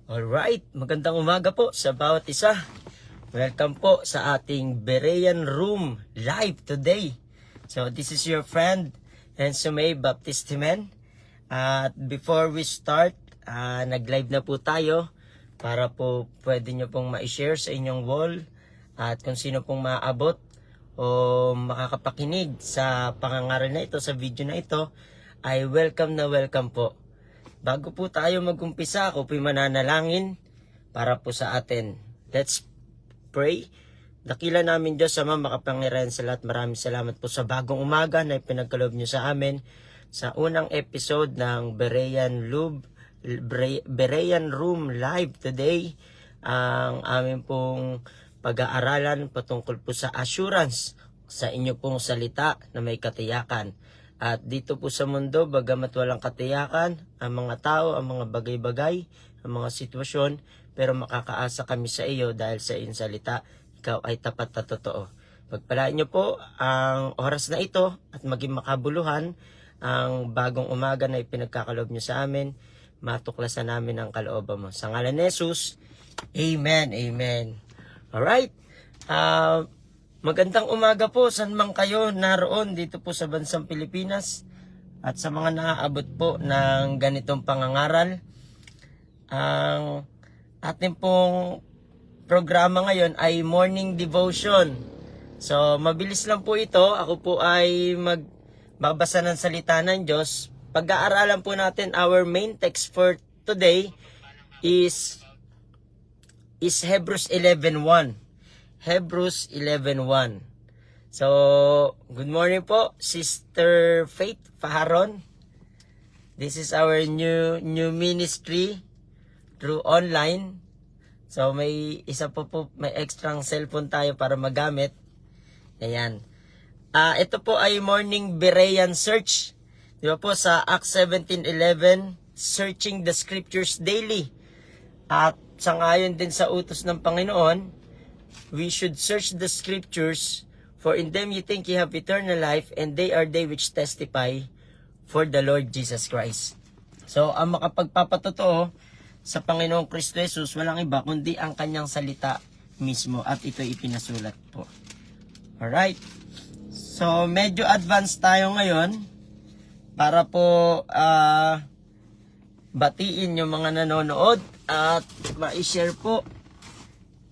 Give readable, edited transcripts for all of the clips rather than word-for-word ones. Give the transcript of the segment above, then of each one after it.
Alright, magandang umaga po sa bawat isa. Welcome po sa ating Berean Room live today. So this is your friend Ensume Baptistimen. At before we start, nag-live na po tayo para po pwede nyo pong ma-share sa inyong wall. At kung sino pong maaabot o makakapakinig sa pangangaral na ito, sa video na ito, ay welcome na welcome po. Bago po tayo mag-umpisa, ako po'y mananalangin para po sa atin. Let's pray. Dakila namin Diyos Ama, makapangyarihan sa lahat. Maraming salamat po sa bagong umaga na ipinagkaloob niyo sa amin sa unang episode ng Berean Room Live today. Ang amin pong pag-aaralan patungkol po sa assurance sa inyo pong salita na may katiyakan. At dito po sa mundo, bagamat walang katiyakan, ang mga tao, ang mga bagay-bagay, ang mga sitwasyon, pero makakaasa kami sa iyo dahil sa iyong salita, ikaw ay tapat at totoo. Pagpalaan niyo po ang oras na ito at maging makabuluhan ang bagong umaga na ipinagkakaloob niyo sa amin, matuklasan namin ang kalooban mo. Sa ngalan ni Jesus, Amen, Amen. Alright, magandang umaga po saan man kayo naroon dito po sa bansang Pilipinas at sa mga naaabot po ng ganitong pangangaral. Ang ating pong programa ngayon ay morning devotion. So mabilis lang po ito. Ako po ay magbabasa ng salita ng Diyos. Pag-aaralan po natin, our main text for today is Hebrews 11:1. Hebrews 11:1. So, good morning po, Sister Faith Faharon. This is our new ministry through online. So, may isa po may extra cellphone tayo para magamit. Ayan. Ito po ay morning Berean search. Di ba po sa Acts 17:11, searching the scriptures daily. At sangayon din sa utos ng Panginoon, we should search the scriptures, for in them you think you have eternal life, and they are they which testify for the Lord Jesus Christ. So, ang makapagpapatotoo sa Panginoong Kristo Jesus, walang iba kundi ang kanyang salita mismo, at ito'y ipinasulat po. Alright. So, medyo advanced tayo ngayon para po batiin yung mga nanonood at ma-share po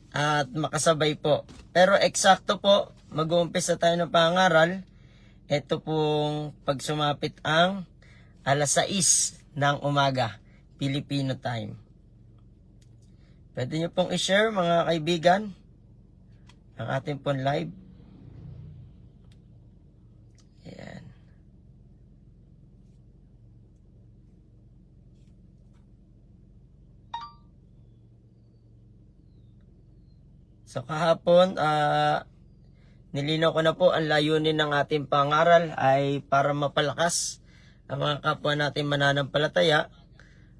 at makasabay po. Pero eksakto po, mag-uumpisa tayo ng pangaral. Ito pong pagsumapit ang alas 6 ng umaga, Filipino time. Pwede nyo pong i-share mga kaibigan ang ating pong live. Ayan. So kahapon, nilinaw ko na po ang layunin ng ating pangaral ay para mapalakas ang mga kapwa natin mananampalataya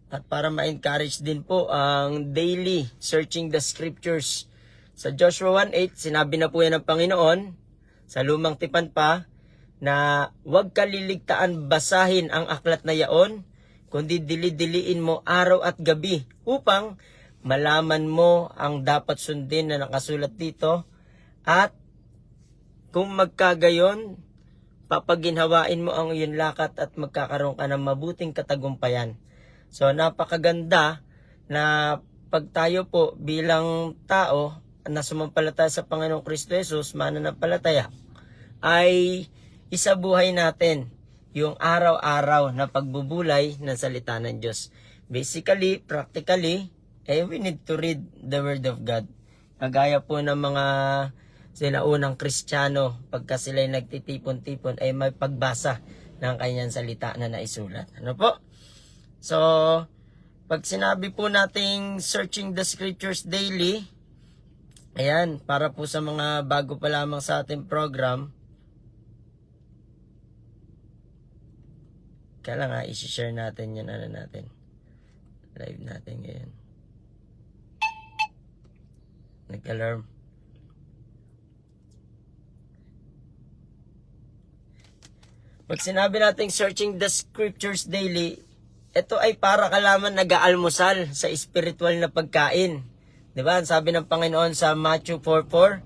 at para ma-encourage din po ang daily searching the scriptures. Sa Joshua 1:8, sinabi na po yan ng Panginoon sa lumang tipan pa na huwag kaliligtaan basahin ang aklat na yaon, kundi dili-diliin mo araw at gabi upang malaman mo ang dapat sundin na nakasulat dito, at kung magkagayon, papaginhawain mo ang iyong lakat at magkakaroon ka ng mabuting katagumpayan. So napakaganda na pag tayo po bilang tao na sumampalataya sa Panginoong Kristo Jesus, mananampalataya, ay isabuhay natin yung araw-araw na pagbubulay ng salita ng Diyos. Basically, practically, we need to read the Word of God. Kagaya po ng mga sinaunang Kristiyano, pagka sila'y nagtitipon-tipon, ay may pagbasa ng kanyang salita na naisulat. Ano po? So, pag sinabi po nating searching the scriptures daily, ayan, para po sa mga bago pa lamang sa ating program, kaya nga, isi-share natin yun, natin. Live natin ngayon. Nag-alarm. Pag sinabi natin searching the scriptures daily, ito ay para ka lamang nag-aalmusal sa spiritual na pagkain. Diba? Ang sabi ng Panginoon sa Matthew 4:4,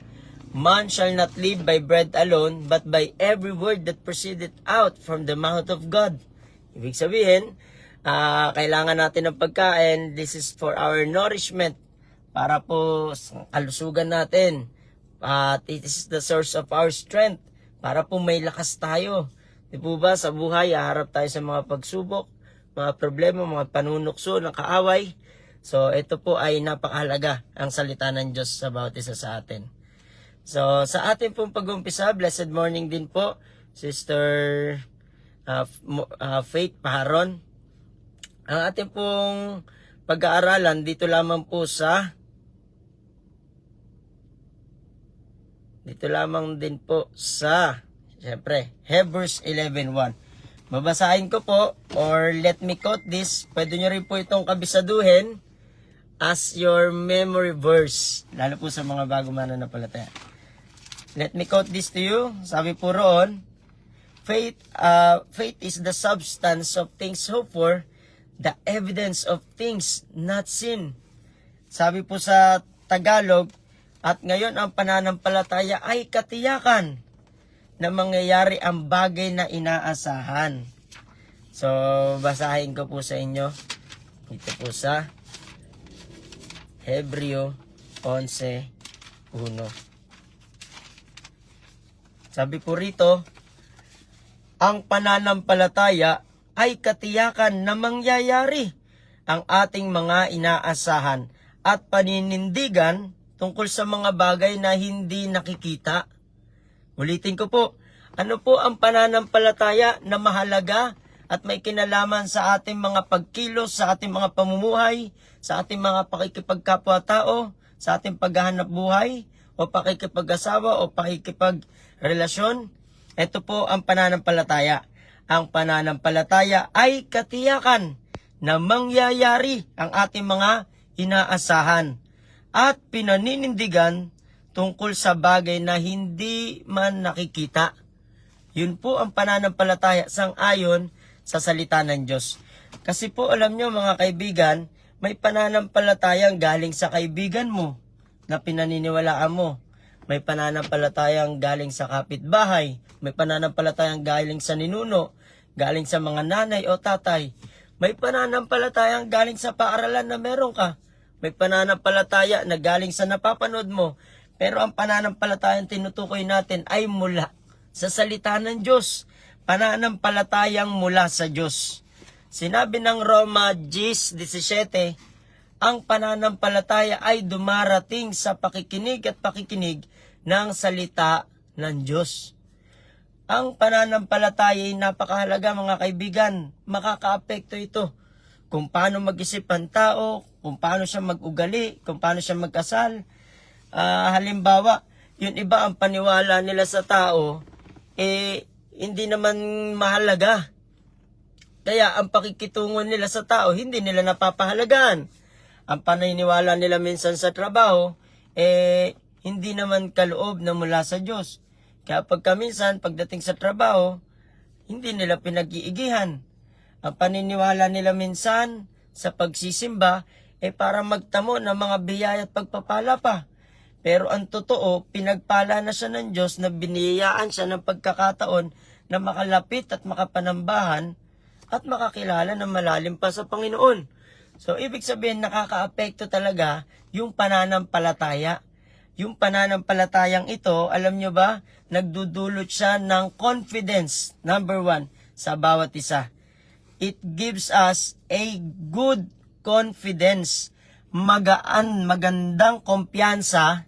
"Man shall not live by bread alone, but by every word that proceedeth out from the mouth of God." Ibig sabihin, kailangan natin ng pagkain. This is for our nourishment, para po sa kalusugan natin. It is the source of our strength, para po may lakas tayo. Di po ba, sa buhay, haharap tayo sa mga pagsubok, mga problema, mga panunukso, ng kaaway. So, ito po ay napakahalaga ang salita ng Diyos sa bawat isa sa atin. So, sa ating pong pag-umpisa, blessed morning din po, Sister Faith Paharon. Ang ating pong pag-aaralan dito lamang po din po sa siyempre Hebrews 11:1. Babasahin ko po, or let me quote this. Pwede nyo rin po itong kabisaduhin as your memory verse, lalo po sa mga bago mananampalataya. Let me quote this to you. Sabi po roon, faith is the substance of things hoped for, the evidence of things not seen. Sabi po sa Tagalog, at ngayon ang pananampalataya ay katiyakan na mangyayari ang bagay na inaasahan. So, basahin ko po sa inyo. Ito po sa Hebreo 11:1. Sabi po rito, ang pananampalataya ay katiyakan na mangyayari ang ating mga inaasahan at paninindigan tungkol sa mga bagay na hindi nakikita. Ulitin ko po, ano po ang pananampalataya na mahalaga at may kinalaman sa ating mga pagkilos, sa ating mga pamumuhay, sa ating mga pakikipagkapwa-tao, sa ating paghahanap buhay, o pakikipag-asawa, o pakikipagrelasyon? Ito po ang pananampalataya. Ang pananampalataya ay katiyakan na mangyayari ang ating mga inaasahan at pinaninindigan tungkol sa bagay na hindi man nakikita. Yun po ang pananampalataya sang-ayon sa salita ng Diyos. Kasi po alam nyo mga kaibigan, may pananampalatayang galing sa kaibigan mo na pinaniniwalaan mo. May pananampalatayang galing sa kapitbahay. May pananampalatayang galing sa ninuno, galing sa mga nanay o tatay. May pananampalatayang galing sa paaralan na meron ka. May pananampalataya na galing sa napapanood mo. Pero ang pananampalatayang tinutukoy natin ay mula sa salita ng Diyos. Pananampalatayang mula sa Diyos. Sinabi ng Roma 10:17, ang pananampalataya ay dumarating sa pakikinig at pakikinig ng salita ng Diyos. Ang pananampalataya ay napakahalaga mga kaibigan. Makakaapekto ito kung paano mag-isip ang tao, kung paano siya mag-ugali, kung paano siya magkasal. Halimbawa, yung iba ang paniwala nila sa tao, hindi naman mahalaga. Kaya ang pakikitungo nila sa tao, hindi nila napapahalagaan. Ang paniniwala nila minsan sa trabaho, hindi naman kaloob na mula sa Diyos. Kaya minsan, pagdating sa trabaho, hindi nila pinag-iigihan. Ang paniniwala nila minsan sa pagsisimba, para magtamo ng mga biyaya at pagpapala pa. Pero ang totoo, pinagpala na siya ng Diyos na biniyayaan siya ng pagkakataon na makalapit at makapanambahan at makakilala ng malalim pa sa Panginoon. So, ibig sabihin, nakakaapekto talaga yung pananampalataya. Yung pananampalatayang ito, alam nyo ba, nagdudulot siya ng confidence, number 1, sa bawat isa. It gives us a good confidence, magandang kumpiyansa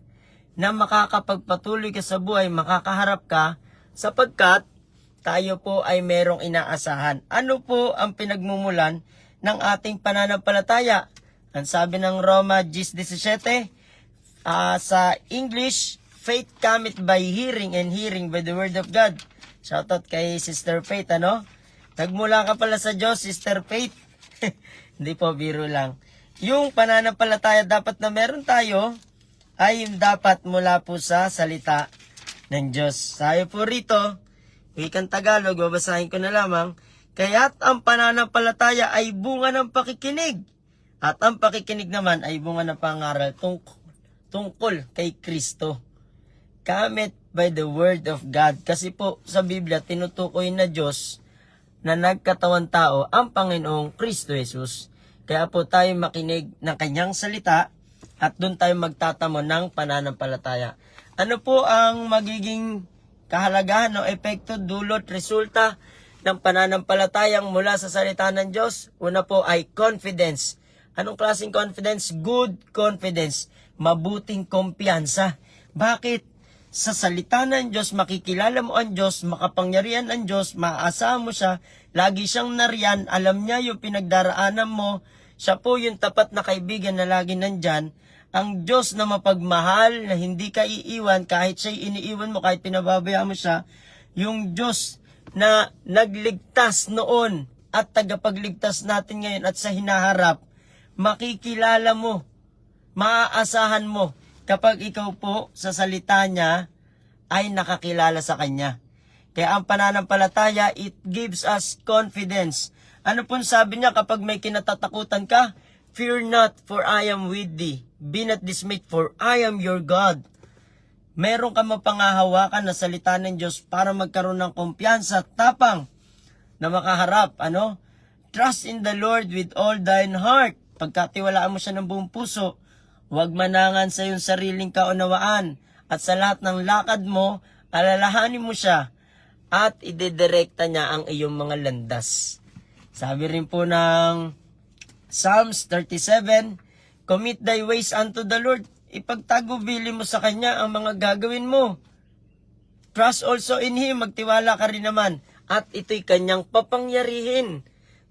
na makakapagpatuloy ka sa buhay, makakaharap ka, sapagkat tayo po ay merong inaasahan. Ano po ang pinagmumulan ng ating pananampalataya? Ang sabi ng Roma 10:17, sa English, faith cometh by hearing and hearing by the word of God. Shoutout kay Sister Faith, ano? Nagmula ka pala sa Diyos, Sister Faith. Hindi po, biro lang. Yung pananampalataya dapat na meron tayo ay dapat mula po sa salita ng Diyos. Sabi po rito, wikang Tagalog, babasahin ko na lamang, Kaya't ang pananampalataya ay bunga ng pakikinig. At ang pakikinig naman ay bunga ng pangaral tungkol kay Kristo. Gamit by the word of God. Kasi po sa Biblia, tinutukoy na Diyos na nagkatawan tao ang Panginoong Kristo Jesus. Kaya po tayo makinig ng kanyang salita at doon tayo magtatamo ng pananampalataya. Ano po ang magiging kahalagahan o epekto, dulot, resulta ng pananampalatayang mula sa salita ng Diyos? Una po ay confidence. Anong klaseng confidence? Good confidence. Mabuting kumpiyansa. Bakit? Sa salita ng Diyos, makikilala mo ang Diyos, makapangyarihan ang Diyos, maaasahan mo siya, lagi siyang nariyan, alam niya yung pinagdaraanan mo, siya po yung tapat na kaibigan na lagi nandyan, ang Diyos na mapagmahal, na hindi ka iiwan, kahit siya'y iniiwan mo, kahit pinababayaan mo siya, yung Diyos na nagligtas noon at tagapagligtas natin ngayon at sa hinaharap, makikilala mo, maaasahan mo, kapag ikaw po sa salita niya ay nakakilala sa kanya. Kaya ang pananampalataya, it gives us confidence. Ano pong sabi niya kapag may kinatatakutan ka? Fear not, for I am with thee. Be not dismayed, for I am your God. Meron ka mapangahawakan na salita ng Diyos para magkaroon ng kumpiyansa at tapang na makaharap. Trust in the Lord with all thine heart. Pagkatiwalaan mo siya ng buong puso, huwag manangan sa iyong sariling kaunawaan at sa lahat ng lakad mo, alalahanin mo siya at idedirekta niya ang iyong mga landas. Sabi rin po ng Psalms 37, commit thy ways unto the Lord. Ipagtagubili mo sa Kanya ang mga gagawin mo. Trust also in Him, magtiwala ka rin naman. At ito'y Kanyang papangyarihin.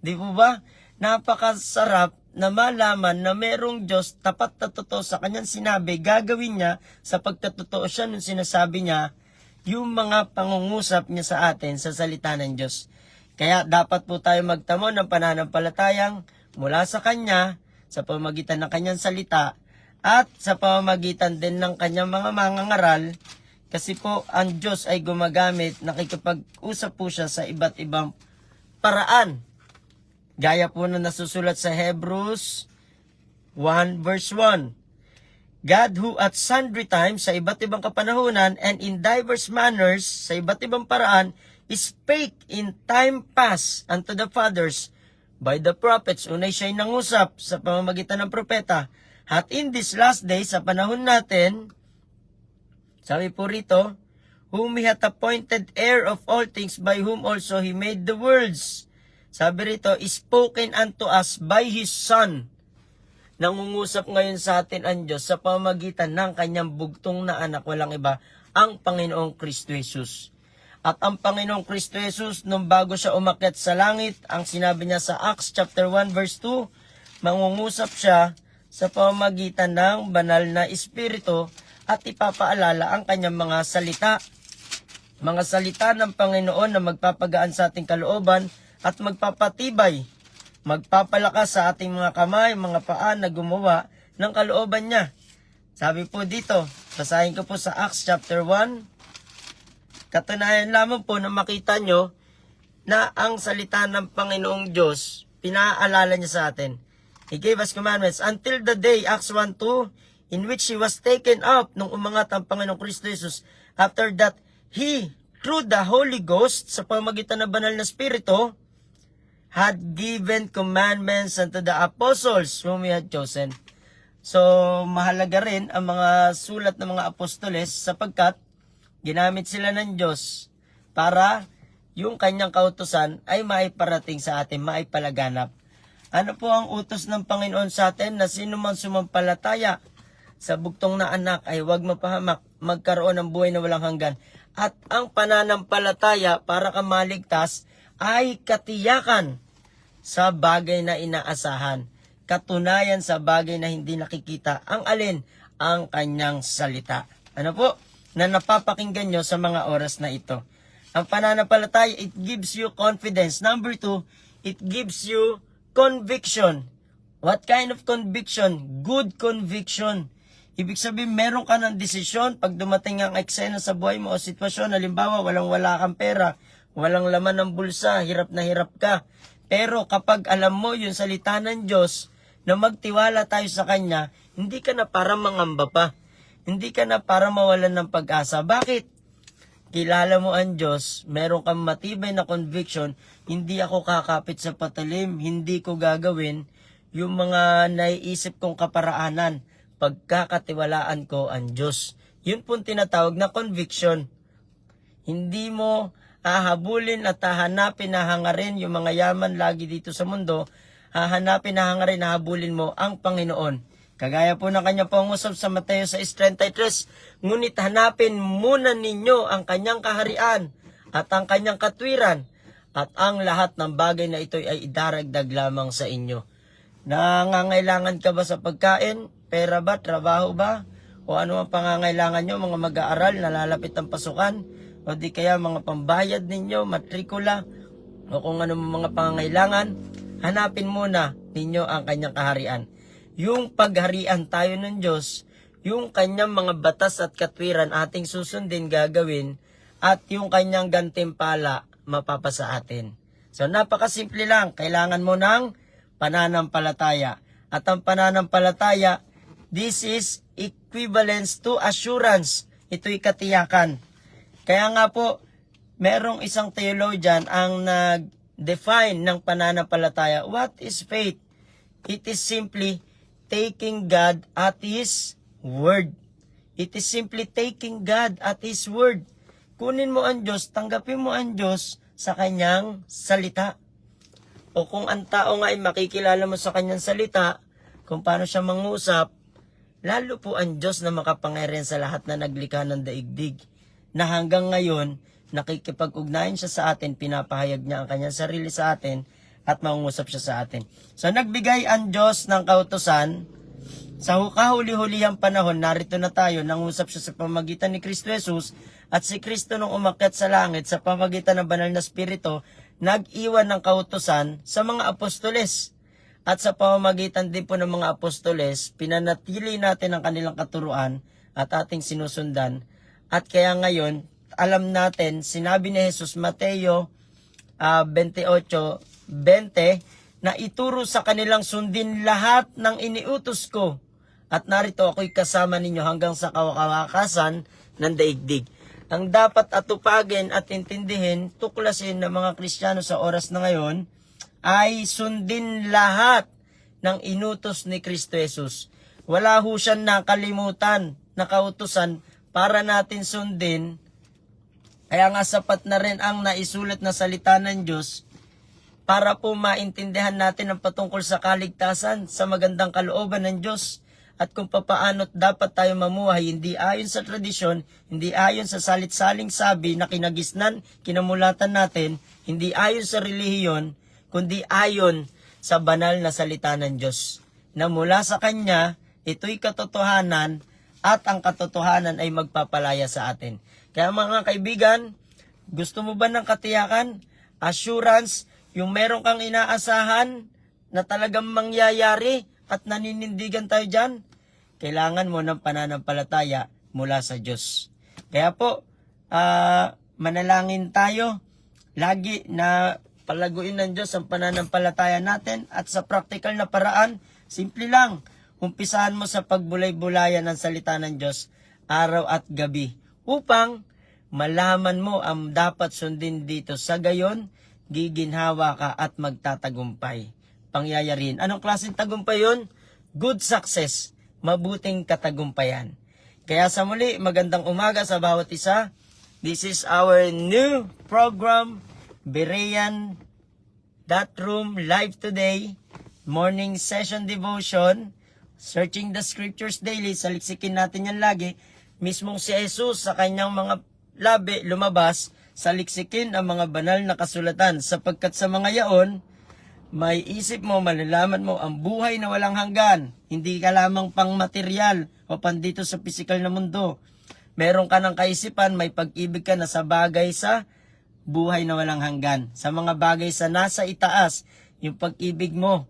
Di po ba? Napakasarap na malaman na merong Diyos tapat na totoo sa kanyang sinabi, gagawin niya sa pagkatotoo siya nung sinasabi niya yung mga pangungusap niya sa atin sa salita ng Diyos. Kaya dapat po tayo magtamo ng pananampalatayang mula sa Kanya, sa pamamagitan ng Kanyang salita, at sa pamamagitan din ng Kanyang mga mangangaral, kasi po ang Diyos ay gumagamit, nakikipag-usap po siya sa iba't ibang paraan. Gaya po na nasusulat sa Hebrews 1 verse 1. God who at sundry times sa iba't ibang kapanahunan and in diverse manners sa iba't ibang paraan spake in time past unto the fathers by the prophets. Unay siya'y nangusap sa pamamagitan ng propeta. At in this last day, sa panahon natin, sabi po rito, whom He hath appointed heir of all things, by whom also He made the worlds. Sabi rito, spoken unto us by His Son. Nangungusap ngayon sa atin ang Diyos sa pamamagitan ng Kanyang bugtong na anak, walang iba, ang Panginoong Kristo Jesus. At ang Panginoong Kristo Jesus, nung bago siya umakyat sa langit, ang sinabi niya sa Acts chapter 1 verse 2, mangungusap siya sa pamamagitan ng banal na Espiritu at ipapaalala ang Kanyang mga salita. Mga salita ng Panginoon na magpapagaan sa ating kalooban, at magpapatibay, magpapalakas sa ating mga kamay, mga paa na gumawa ng kalooban niya. Sabi po dito, basahin ko po sa Acts chapter 1. Katunayan lamang po na makita nyo na ang salita ng Panginoong Diyos, pinaalala niya sa atin. He gave us commandments until the day, Acts 1:2, in which He was taken up nung umangat ang Panginoong Kristo Jesus. After that, He, through the Holy Ghost, sa pamamagitan ng banal na Espiritu, had given commandments unto the apostles whom He had chosen. So, mahalaga rin ang mga sulat ng mga apostoles sapagkat ginamit sila ng Diyos para yung Kanyang kautusan ay maiparating sa atin, maipalaganap. Ano po ang utos ng Panginoon sa atin? Na sino man sumampalataya sa bugtong na anak ay huwag mapahamak, magkaroon ng buhay na walang hanggan. At ang pananampalataya para ka maligtas ay katiyakan sa bagay na inaasahan, katunayan sa bagay na hindi nakikita, ang alin? Ang Kanyang salita. Ano po? Na napapakinggan nyo sa mga oras na ito. Ang pananampalataya, it gives you confidence. Number 2, it gives you conviction. What kind of conviction? Good conviction. Ibig sabihin, meron ka ng desisyon pag dumating ang eksena sa buhay mo o sitwasyon, halimbawa, walang-wala kang pera, walang laman ng bulsa, hirap na hirap ka. Pero kapag alam mo yung salita ng Diyos, na magtiwala tayo sa Kanya, hindi ka na para mangamba pa. Hindi ka na para mawalan ng pag-asa. Bakit? Kilala mo ang Diyos, meron kang matibay na conviction, hindi ako kakapit sa patalim, hindi ko gagawin yung mga naiisip kong kaparaanan, pagkakatiwalaan ko ang Diyos. Yun pong tinatawag na conviction. Hindi mo hahabulin at hahanapin, hahangarin yung mga yaman lagi dito sa mundo, hahanapin, hahangarin, hahabulin mo ang Panginoon. Kagaya po ng kanyang pangusap sa Mateo 6:33, ngunit hanapin muna ninyo ang kanyang kaharian at ang kanyang katwiran, at ang lahat ng bagay na ito ay idaragdag lamang sa inyo. Nangangailangan ka ba sa pagkain, pera ba, trabaho ba, o ano ang pangangailangan nyo, mga mag-aaral, nalalapit ang pasukan, o di kaya mga pambayad ninyo, matrikula, o kung ano mga pangangailangan, hanapin muna ninyo ang kanyang kaharian. Yung pagharian tayo ng Diyos, yung kanyang mga batas at katwiran ating susundin, gagawin, at yung kanyang gantimpala mapapasa atin. So napakasimple lang, kailangan mo ng pananampalataya. At ang pananampalataya, this is equivalence to assurance. Ito'y katiyakan. Kaya nga po, merong isang theologian ang nag-define ng pananampalataya. What is faith? It is simply taking God at His word. It is simply taking God at His word. Kunin mo ang Diyos, tanggapin mo ang Diyos sa kanyang salita. O kung ang tao nga ay makikilala mo sa kanyang salita, kung paano siya mangusap, lalo po ang Diyos na makapangyarihan sa lahat na naglikha ng daigdig, na hanggang ngayon, nakikipag-ugnayan siya sa atin, pinapahayag niya ang kanyang sarili sa atin, at mangungusap siya sa atin. So nagbigay ang Diyos ng kautusan, sa kahuli-hulihang panahon, narito na tayo, nangusap siya sa pamagitan ni Kristo Jesus, at si Kristo nung umakyat sa langit, sa pamagitan ng banal na Espiritu, nag-iwan ng kautusan sa mga apostoles. At sa pamamagitan din po ng mga apostoles, pinanatili natin ang kanilang katuruan at ating sinusundan. At kaya ngayon, alam natin, sinabi ni Jesus, Mateo 28:20, na ituro sa kanilang sundin lahat ng iniutos ko. At narito ako'y kasama ninyo hanggang sa kawakasan ng daigdig. Ang dapat atupagin at intindihin, tuklasin ng mga Kristiyano sa oras na ngayon, ay sundin lahat ng inutos ni Kristo Jesus. Wala ho siyang nakalimutan na kautusan para natin sundin. Kaya nga sapat na rin ang naisulat na salita ng Diyos para po maintindihan natin ang patungkol sa kaligtasan, sa magandang kalooban ng Diyos, at kung papaano dapat tayo mamuhay, hindi ayon sa tradisyon, hindi ayon sa salit-saling sabi na kinagisnan, kinamulatan natin, hindi ayon sa relihiyon, kundi ayon sa banal na salita ng Diyos. Na mula sa Kanya, ito'y katotohanan, at ang katotohanan ay magpapalaya sa atin. Kaya mga kaibigan, gusto mo ba ng katiyakan, assurance, yung meron kang inaasahan na talagang mangyayari at naninindigan tayo dyan? Kailangan mo ng pananampalataya mula sa Diyos. Kaya po, manalangin tayo lagi na palaguin ng Diyos ang pananampalataya natin, at sa practical na paraan, simple lang, umpisahan mo sa pagbulay-bulayan ng salita ng Diyos araw at gabi upang malaman mo ang dapat sundin dito. Sa gayon, giginhawa ka at magtatagumpay. Pangyayariin. Anong klaseng tagumpay yun? Good success. Mabuting katagumpayan. Kaya sa muli, magandang umaga sa bawat isa. This is our new program, Berean Room Live Today, morning session devotion, searching the scriptures daily. Saliksikin natin yan lagi. Mismong si Jesus sa kanyang mga labi lumabas, saliksikin ang mga banal na kasulatan, sapagkat sa mga yaon, may isip mo, malalaman mo ang buhay na walang hanggan. Hindi ka lamang pang material o pandito sa pisikal na mundo. Meron ka ng kaisipan, may pag-ibig ka na sa bagay sa buhay na walang hanggan. Sa mga bagay sa nasa itaas, yung pag-ibig mo,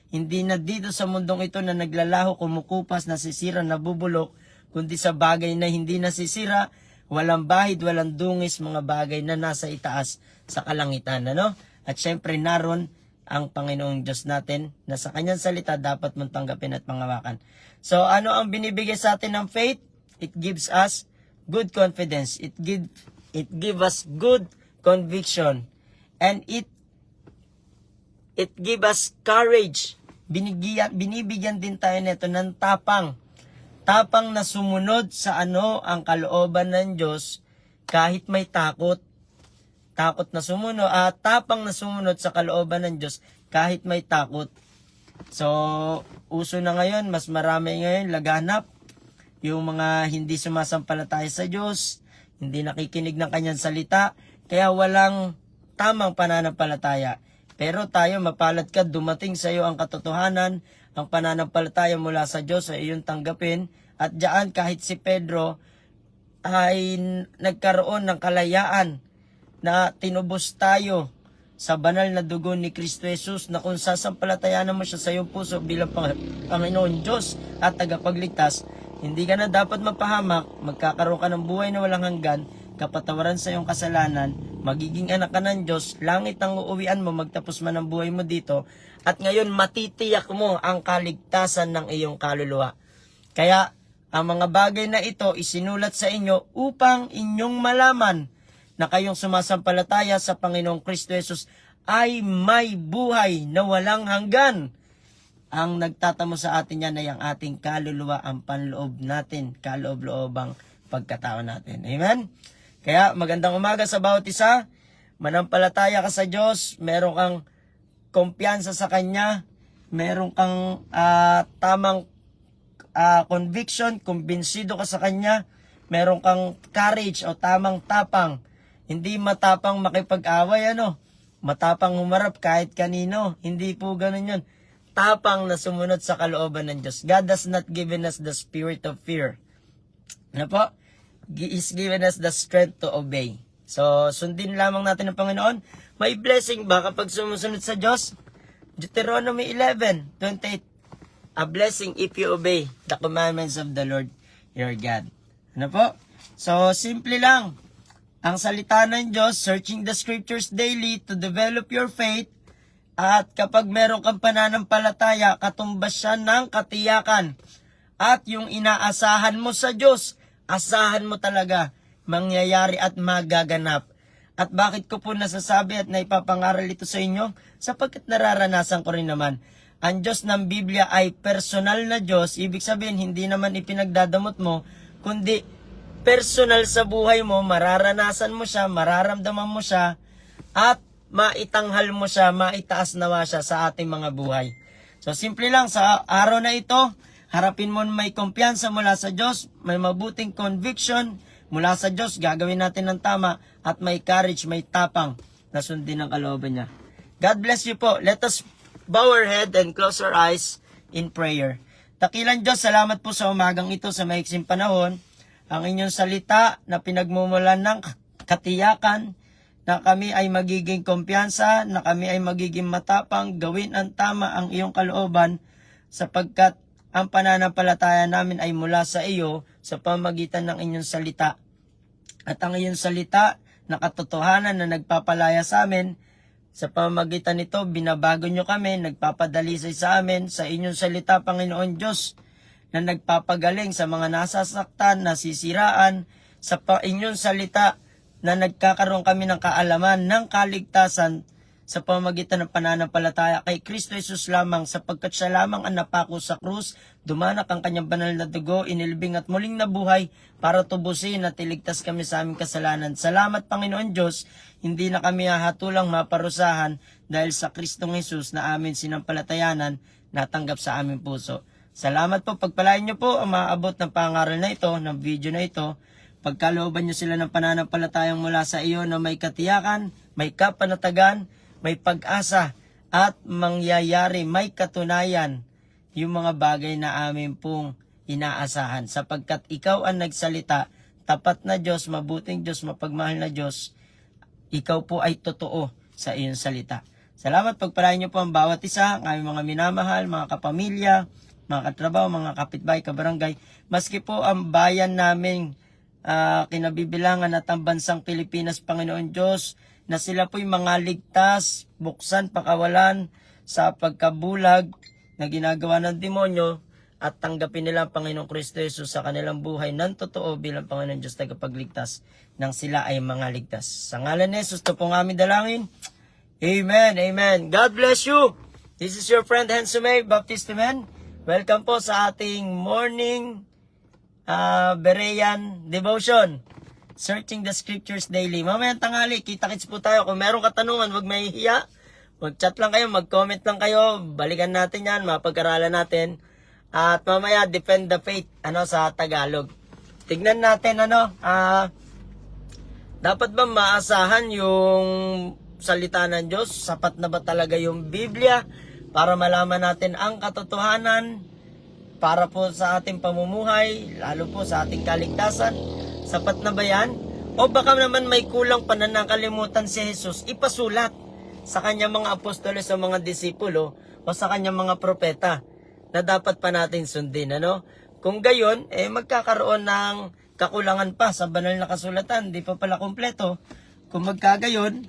hindi na dito sa mundong ito na naglalaho, kumukupas, nasisira, nabubulok, kundi sa bagay na hindi nasisira, walang bahid, walang dungis, mga bagay na nasa itaas sa kalangitan. Ano? At syempre naroon ang Panginoong Diyos natin na sa kanyang salita dapat mong tanggapin at pangawakan. So ano ang binibigay sa atin ng faith? It gives us good confidence. It give us good conviction. And it give us courage. Binibigyan din tayo nito ng tapang. Tapang na sumunod sa ano ang kalooban ng Diyos kahit may takot. Tapang na sumunod sa kalooban ng Diyos kahit may takot. So, uso na ngayon, mas marami ngayon laganap yung mga hindi sumasampalataya sa Diyos, hindi nakikinig ng kanyang salita, kaya walang tamang pananampalataya. Pero tayo, mapalad ka, dumating sa iyo ang katotohanan, ang pananampalataya mula sa Diyos sa iyong tanggapin, at diyan kahit si Pedro ay nagkaroon ng kalayaan na tinubos tayo sa banal na dugo ni Kristo Jesus, na kung sasampalatayanan mo siya sa iyong puso bilang Panginoon Diyos at tagapagligtas, hindi ka na dapat mapahamak, magkakaroon ka ng buhay na walang hanggan, kapatawaran sa iyong kasalanan, magiging anak ka ng Diyos, langit ang uuwian mo magtapos man ang buhay mo dito, at ngayon matitiyak mo ang kaligtasan ng iyong kaluluwa. Kaya ang mga bagay na ito isinulat sa inyo upang inyong malaman na kayong sumasampalataya sa Panginoong Kristo Jesus ay may buhay na walang hanggan. Ang nagtatamo sa atin yan ay ang ating kaluluwa, ang panloob natin, kaloob-loobang pagkatao natin. Amen? Kaya magandang umaga sa bawat isa. Manampalataya ka sa Diyos, meron kang kumpiyansa sa Kanya, meron kang tamang conviction, kumbinsido ka sa Kanya, meron kang courage o tamang tapang. Hindi matapang makipag-away, matapang humarap kahit kanino. Hindi po ganun yun. Tapang na sumunod sa kalooban ng Diyos. God has not given us the spirit of fear. Ano po? He's given us the strength to obey. So, sundin lamang natin ang Panginoon. May blessing ba kapag sumusunod sa Diyos? Deuteronomy 11:28. A blessing if you obey the commandments of the Lord your God. Ano po? So, simple lang. Ang salita ng Diyos, searching the scriptures daily to develop your faith. At kapag meron kang pananampalataya, katumbas siya ng katiyakan. At yung inaasahan mo sa Diyos, asahan mo talaga, mangyayari at magaganap. At bakit ko po nasasabi at naipapangaral ito sa inyo? Sapagkat nararanasan ko rin naman. Ang Diyos ng Biblia ay personal na Diyos. Ibig sabihin, hindi naman ipinagdadamot mo, kundi personal sa buhay mo, mararanasan mo siya, mararamdaman mo siya, at maitanghal mo siya, maitaas nawa siya sa ating mga buhay. So, simple lang, sa araw na ito, harapin mo may kumpiyansa mula sa Diyos, may mabuting conviction mula sa Diyos, gagawin natin ng tama, at may courage, may tapang na sundin ang kalooban niya. God bless you po. Let us bow our head and close our eyes in prayer. Dakilang Diyos, salamat po sa umagang ito sa maiksing panahon. Ang inyong salita na pinagmumulan ng katiyakan, na kami ay magiging kumpiyansa, na kami ay magiging matapang, gawin ang tama ang iyong kalooban, sapagkat ang pananampalataya namin ay mula sa iyo sa pamagitan ng inyong salita. At ang iyong salita na katotohanan na nagpapalaya sa amin, sa pamagitan nito binabago nyo kami, nagpapadalisay sa amin sa inyong salita, Panginoon Diyos, na nagpapagaling sa mga nasasaktan, nasisiraan, sa inyong salita na nagkakaroon kami ng kaalaman ng kaligtasan sa pamagitan ng pananampalataya kay Kristo Jesus lamang, sapagkat siya lamang ang napako sa krus, dumanak ang kanyang banal na dugo, inilbing at muling nabuhay para tubusin at iligtas kami sa aming kasalanan. Salamat, Panginoon Diyos, hindi na kami hahatulang maparusahan dahil sa Kristong Jesus na amin sinampalatayanan, natanggap sa aming puso. Salamat po, pagpalain niyo po ang maaabot ng pangaral na ito, ng video na ito. Pagkalooban niyo sila ng pananampalatayang mula sa iyo na may katiyakan, may kapanatagan, may pag-asa, at mangyayari, may katunayan yung mga bagay na amin pong inaasahan. Sapagkat ikaw ang nagsalita, tapat na Diyos, mabuting Diyos, mapagmahal na Diyos, ikaw po ay totoo sa iyong salita. Salamat, pagpalain niyo po ang bawat isa, ang aming mga minamahal, mga kapamilya, mga katrabaho, mga kapitbahay, kabarangay, maski po ang bayan namin kinabibilangan at ang bansang Pilipinas, Panginoon Diyos, na sila po'y mga ligtas, buksan, pakawalan sa pagkabulag na ginagawa ng demonyo at tanggapin nila ang Panginoong Kristo Jesus sa kanilang buhay ng totoo bilang Panginoon Diyos tagapagligtas nang sila ay mga ligtas. Sa ngalan ni Jesus, ito pong aming dalangin. Amen, amen. God bless you. This is your friend Hensume, Baptist Man. Welcome po sa ating morning Berean Devotion. Searching the Scriptures Daily. Mamayang tanghali, kita-kits po tayo. Kung merong katanungan, huwag mahihiya. Mag-chat lang kayo, mag-comment lang kayo. Balikan natin yan, mapag-aralan natin. At mamaya, defend the faith, sa Tagalog. Tignan natin, dapat ba maasahan yung salita ng Diyos? Sapat na ba talaga yung Biblia para malaman natin ang katotohanan para po sa ating pamumuhay, lalo po sa ating kaligtasan? Sapat na ba yan? O baka naman may kulang pa na nakalimutan si Jesus ipasulat sa kanyang mga apostoles o mga disipulo o sa kanyang mga propeta na dapat pa natin sundin, Kung gayon, magkakaroon ng kakulangan pa sa banal na kasulatan, di pa pala kumpleto. Kung magkagayon,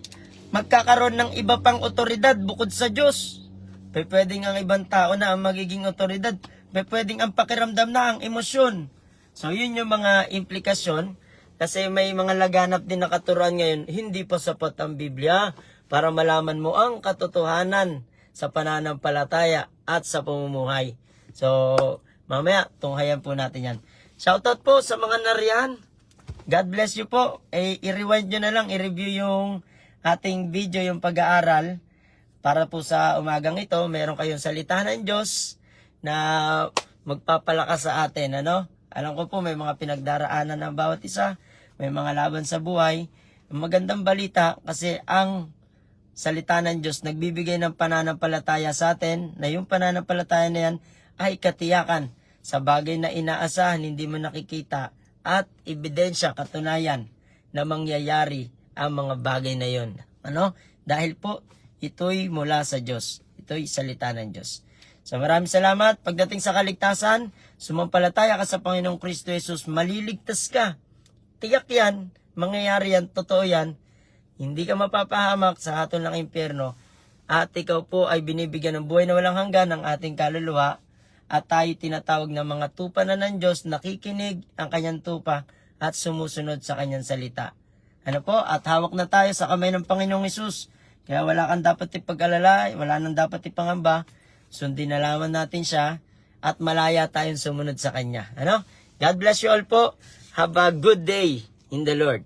magkakaroon ng iba pang otoridad bukod sa Diyos. Pwedeng ang ibang tao na ang magiging otoridad. Pwedeng ang pakiramdam na ang emosyon. So yun yung mga implikasyon. Kasi may mga laganap din na katuruan ngayon, hindi pa sapat ang Biblia para malaman mo ang katotohanan sa pananampalataya at sa pamumuhay. So, mamaya, tunghayan po natin yan. Shoutout po sa mga nariyan. God bless you po. I-rewind nyo na lang, i-review yung ating video, yung pag-aaral. Para po sa umagang ito, meron kayong salita ng Diyos na magpapalakas sa atin, Alam ko po may mga pinagdaraanan ng bawat isa, may mga laban sa buhay. Magandang balita kasi ang salita ng Diyos nagbibigay ng pananampalataya sa atin na yung pananampalataya na yan ay katiyakan sa bagay na inaasahan, hindi mo nakikita at ebidensya, katunayan na mangyayari ang mga bagay na yon. Dahil po ito'y mula sa Diyos. Ito'y salita ng Diyos. So maraming salamat. Pagdating sa kaligtasan, sumampalataya ka sa Panginoong Kristo Jesus, maliligtas ka. Tiyak yan, mangyayari yan, totoo yan. Hindi ka mapapahamak sa hatol ng impyerno. At ikaw po ay binibigyan ng buhay na walang hanggan ng ating kaluluwa. At tayo tinatawag ng mga tupa na ng Diyos, nakikinig ang kanyang tupa at sumusunod sa kanyang salita. At hawak na tayo sa kamay ng Panginoong Hesus. Kaya wala kang dapat ipag-alala, wala nang dapat ipangamba. Sundin na lamang natin siya at malaya tayong sumunod sa kanya. God bless you all po. Have a good day in the Lord.